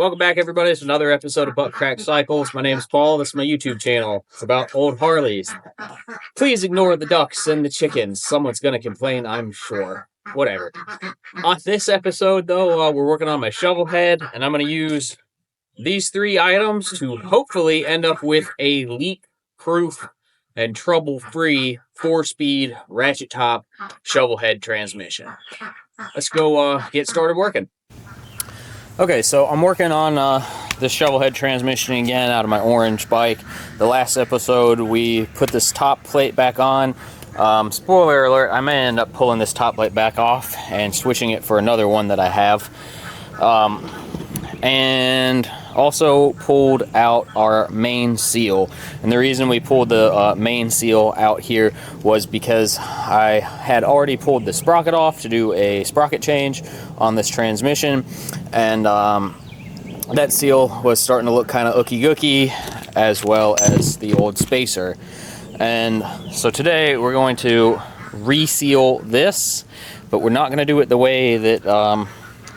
Welcome back, everybody. It's another episode of Butt Crack Cycles. My name is Paul. This is my YouTube channel. It's about old Harleys. Please ignore the ducks and the chickens. Someone's going to complain, I'm sure. Whatever. On this episode, though, we're working on my Shovelhead, and I'm going to use these three items to hopefully end up with a leak-proof and trouble-free 4-speed ratchet top Shovelhead transmission. Let's go get started working. Okay, so I'm working on this Shovelhead transmission again out of my orange bike. The last episode we put this top plate back on. Spoiler alert, I may end up pulling this top plate back off and switching it for another one that I have. And also pulled out our main seal. And the reason we pulled the main seal out here was because I had already pulled the sprocket off to do a sprocket change on this transmission, and that seal was starting to look kind of ooky-gooky, as well as the old spacer. And so today we're going to reseal this, but we're not going to do it the way that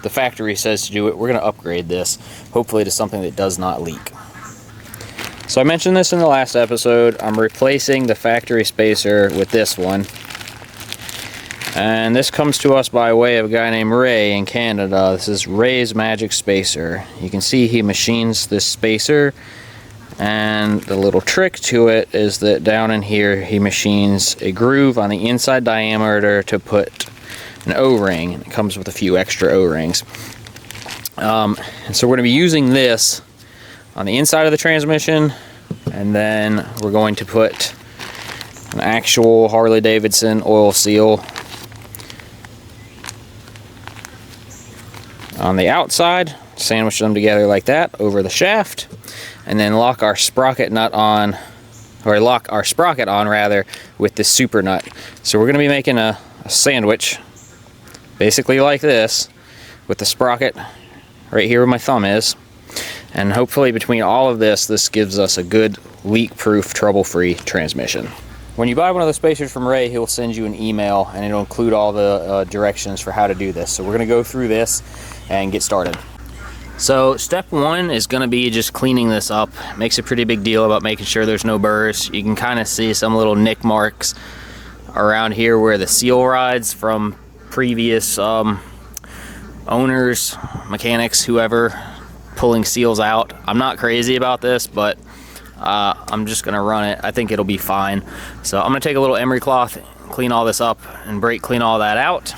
the factory says to do it. We're going to upgrade this, hopefully to something that does not leak. So I mentioned this in the last episode. I'm replacing the factory spacer with this one. And this comes to us by way of a guy named Ray in Canada. This is Ray's Magic Spacer. You can see he machines this spacer, and the little trick to it is that down in here he machines a groove on the inside diameter to put an O-ring. It comes with a few extra O-rings. And so we're going to be using this on the inside of the transmission, and then we're going to put an actual Harley Davidson oil seal on the outside, sandwich them together like that over the shaft, and then lock our sprocket nut on, or lock our sprocket on rather, with this super nut. So we're going to be making a sandwich basically like this, with the sprocket right here where my thumb is, and hopefully between all of this, this gives us a good leak-proof, trouble-free transmission. When you buy one of the spacers from Ray, he'll send you an email, and it'll include all the directions for how to do this. So we're going to go through this and get started. So step one is going to be just cleaning this up. Makes a pretty big deal about making sure there's no burrs. You can kind of see some little nick marks around here where the seal rides from previous owners, mechanics, whoever, pulling seals out. I'm not crazy about this, but I'm just gonna run it. I think it'll be fine. So I'm gonna take a little emery cloth, clean all this up, and brake clean all that out.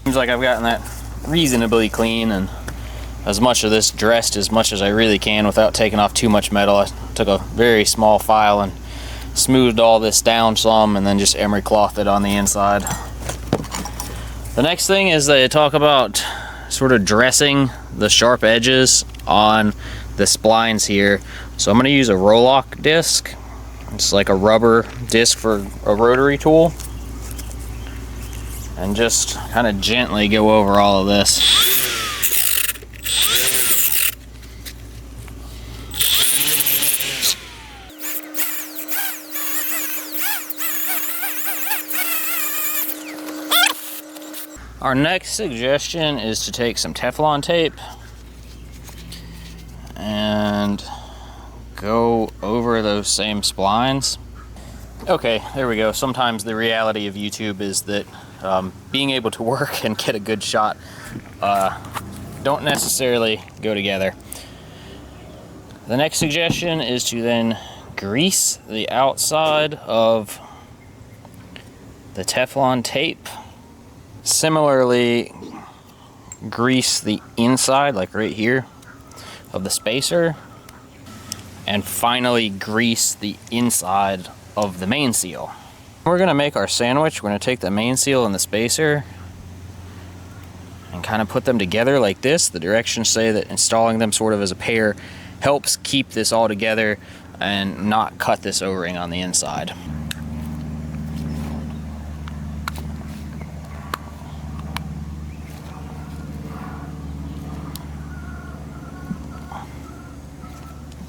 Seems like I've gotten that reasonably clean, and as much of this dressed as much as I really can without taking off too much metal. I took a very small file and smoothed all this down some, and then just emery clothed it on the inside. The next thing is they talk about sort of dressing the sharp edges on the splines here. So I'm going to use a roll-lock disc. It's like a rubber disc for a rotary tool, and just kind of gently go over all of this. Our next suggestion is to take some Teflon tape and go over those same splines. Okay, there we go. Sometimes the reality of YouTube is that being able to work and get a good shot don't necessarily go together. The next suggestion is to then grease the outside of the Teflon tape. Similarly, grease the inside, like right here, of the spacer. And finally, grease the inside of the main seal. We're going to make our sandwich. We're going to take the main seal and the spacer and kind of put them together like this. The directions say that installing them sort of as a pair helps keep this all together and not cut this O-ring on the inside.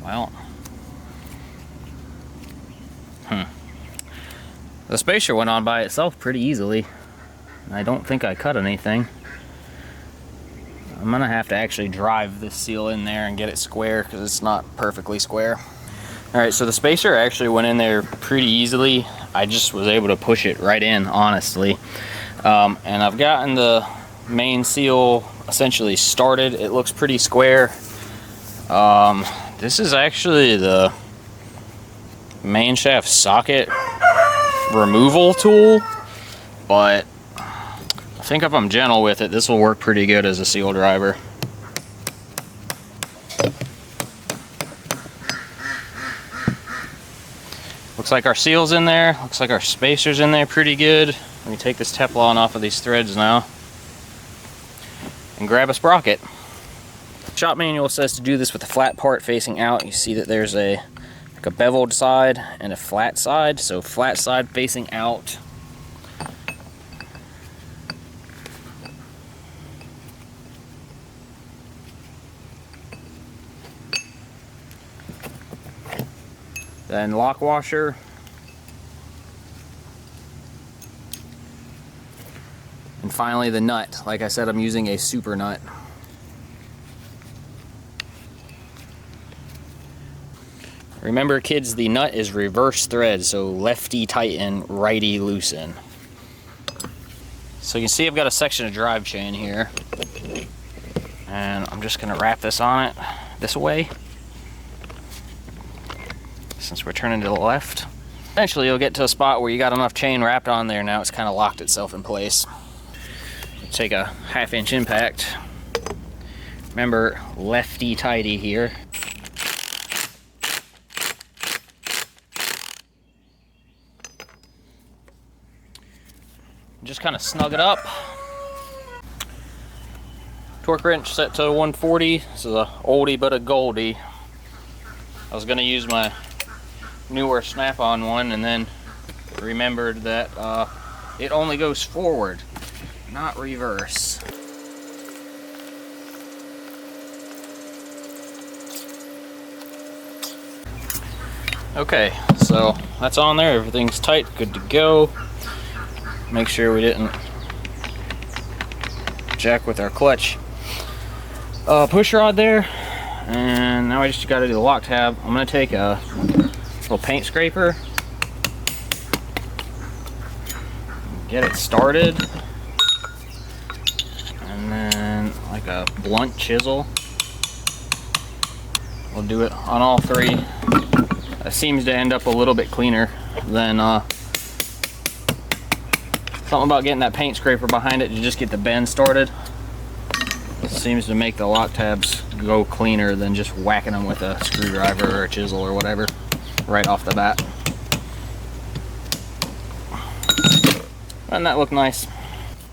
Well, The spacer went on by itself pretty easily. I don't think I cut anything. I'm gonna have to actually drive this seal in there and get it square because it's not perfectly square. Alright, so the spacer actually went in there pretty easily. I just was able to push it right in, honestly. And I've gotten the main seal essentially started. It looks pretty square. This is actually the main shaft socket removal tool, but I think if I'm gentle with it, this will work pretty good as a seal driver. Looks like our seal's in there. Looks like our spacer's in there pretty good. Let me take this Teflon off of these threads now and grab a sprocket. Shop manual says to do this with the flat part facing out. You see that there's like a beveled side and a flat side. So flat side facing out. Then lock washer. And finally the nut. Like I said, I'm using a super nut. Remember kids, the nut is reverse thread, so lefty tighten, righty loosen. So you can see I've got a section of drive chain here. And I'm just gonna wrap this on it this way, since we're turning to the left. Eventually you'll get to a spot where you got enough chain wrapped on there, now it's kind of locked itself in place. Take a 1/2 inch impact. Remember, lefty tighty here. Just kind of snug it up. Torque wrench set to 140. This is a oldie but a goldie. I was gonna use my newer snap-on one and then remembered that it only goes forward, not reverse. Okay, so that's on there. Everything's tight, good to go. Make sure we didn't jack with our clutch push rod there. And now I just got to do the lock tab. I'm going to take a little paint scraper, get it started, and then like a blunt chisel. We'll do it on all three. It seems to end up a little bit cleaner than something about getting that paint scraper behind it to just get the bend started. It seems to make the lock tabs go cleaner than just whacking them with a screwdriver or a chisel or whatever right off the bat. Doesn't that look nice?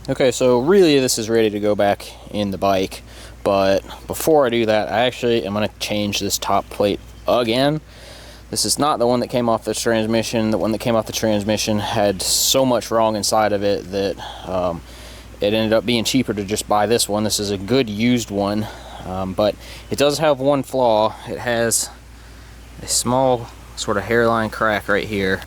Okay, so really this is ready to go back in the bike, but before I do that, I actually am going to change this top plate again. This is not the one that came off the transmission. The one that came off the transmission had so much wrong inside of it that it ended up being cheaper to just buy this one. This is a good used one, but it does have one flaw. It has a small sort of hairline crack right here.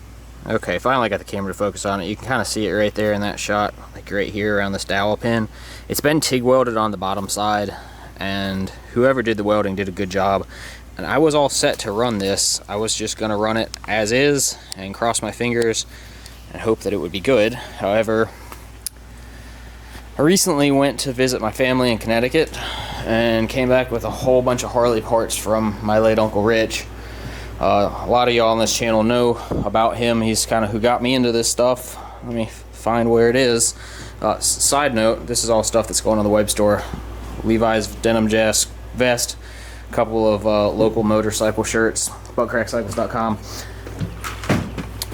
Okay, finally got the camera to focus on it. You can kind of see it right there in that shot, like right here around this dowel pin. It's been TIG welded on the bottom side, and whoever did the welding did a good job. And I was all set to run this. I was just gonna run it as is and cross my fingers and hope that it would be good. However, I recently went to visit my family in Connecticut and came back with a whole bunch of Harley parts from my late Uncle Rich. A lot of y'all on this channel know about him. He's kind of who got me into this stuff. Let me find where it is. Side note, this is all stuff that's going on the web store. Levi's denim vest, a couple of local motorcycle shirts, buttcrackcycles.com.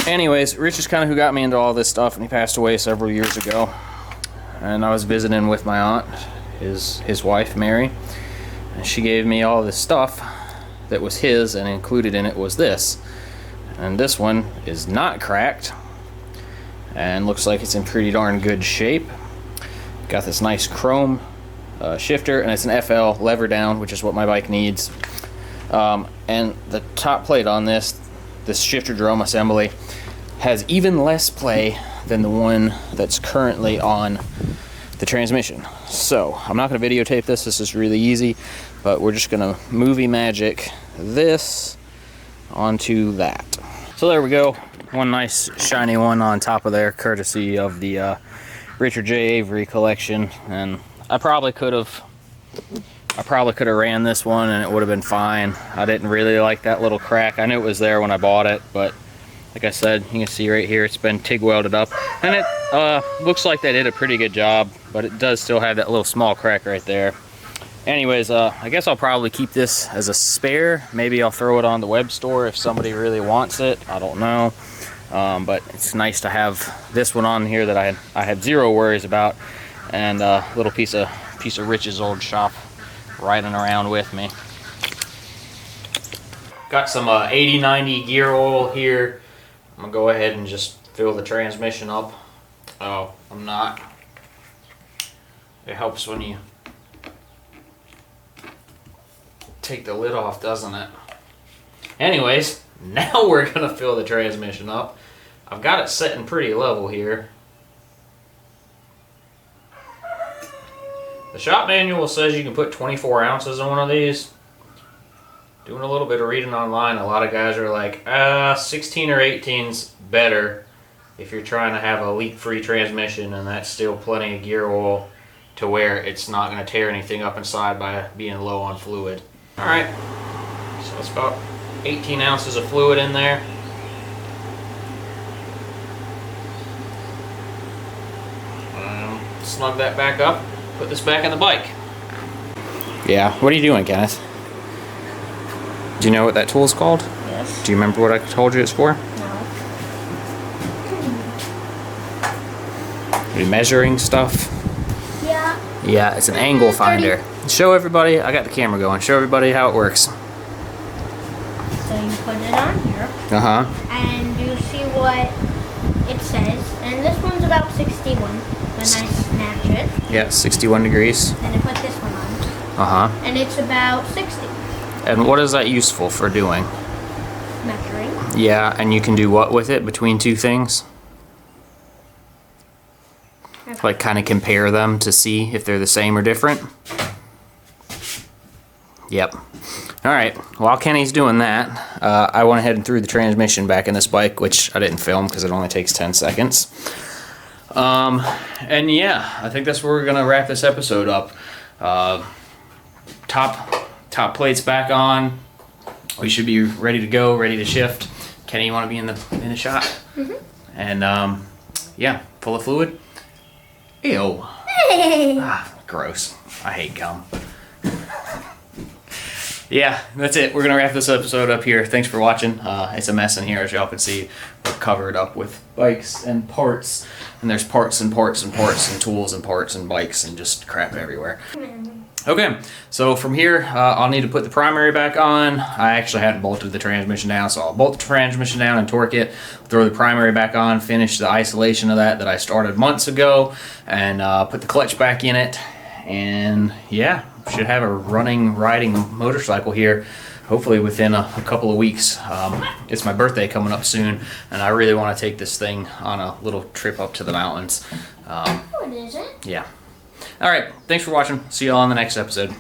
Anyways, Rich is kind of who got me into all this stuff, and he passed away several years ago. And I was visiting with my aunt, his wife, Mary, and she gave me all this stuff that was his, and included in it was this. And this one is not cracked, and looks like it's in pretty darn good shape. Got this nice chrome shifter, and it's an FL lever down, which is what my bike needs. And the top plate on this shifter drum assembly has even less play than the one that's currently on the transmission. So I'm not going to videotape this. This is really easy, but we're just going to movie magic this onto that. So there we go. One nice shiny one on top of there, courtesy of the Richard J. Avery collection. And I probably could have ran this one and it would have been fine. I didn't really like that little crack. I knew it was there when I bought it, but like I said, you can see right here it's been TIG welded up, and it looks like they did a pretty good job, but it does still have that little small crack right there. Anyways, I guess I'll probably keep this as a spare. Maybe I'll throw it on the web store if somebody really wants it. I don't know. But it's nice to have this one on here that I had zero worries about, and a little piece of Rich's old shop riding around with me. Got some 80-90 gear oil here. I'm gonna go ahead and just fill the transmission up. Oh, I'm not. It helps when you take the lid off, doesn't it? Anyways, now we're gonna fill the transmission up. I've got it setting pretty level here. The shop manual says you can put 24 ounces in one of these. Doing a little bit of reading online, a lot of guys are like, 16 or 18's better if you're trying to have a leak-free transmission, and that's still plenty of gear oil to where it's not going to tear anything up inside by being low on fluid. Alright, so it's about 18 ounces of fluid in there. Snug that back up, put this back in the bike. Yeah, what are you doing, Kenneth? Do you know what that tool is called? Yes. Do you remember what I told you it's for? No. Are you measuring stuff? Yeah. Yeah, it's an angle finder. Show everybody, I got the camera going, show everybody how it works. So you put it on here. Uh-huh. And you see what it says. And this one's about 61. Then I snatch it. Yeah, 61 degrees. Then I put this one on. Uh-huh. And it's about 60. And what is that useful for doing? Measuring. Yeah, and you can do what with it between two things? Okay. Like kind of compare them to see if they're the same or different? Yep. Alright, while Kenny's doing that, I went ahead and threw the transmission back in this bike, which I didn't film because it only takes 10 seconds. And yeah, I think that's where we're going to wrap this episode up. Top plates back on. We should be ready to go, ready to shift. Kenny, you want to be in the shot? Mm-hmm. And yeah, full of fluid. Ew. Ah, gross. I hate gum. Yeah, that's it. We're gonna wrap this episode up here. Thanks for watching. It's a mess in here, as y'all can see. We're covered up with bikes and parts, and there's parts and parts and parts and tools and parts and bikes and just crap everywhere. Okay, so from here, I'll need to put the primary back on. I actually hadn't bolted the transmission down, so I'll bolt the transmission down and torque it, throw the primary back on, finish the isolation of that I started months ago, and put the clutch back in it. And yeah, should have a riding motorcycle here, hopefully within a couple of weeks. It's my birthday coming up soon, and I really want to take this thing on a little trip up to the mountains. What is it? Yeah. Alright, thanks for watching. See y'all on the next episode.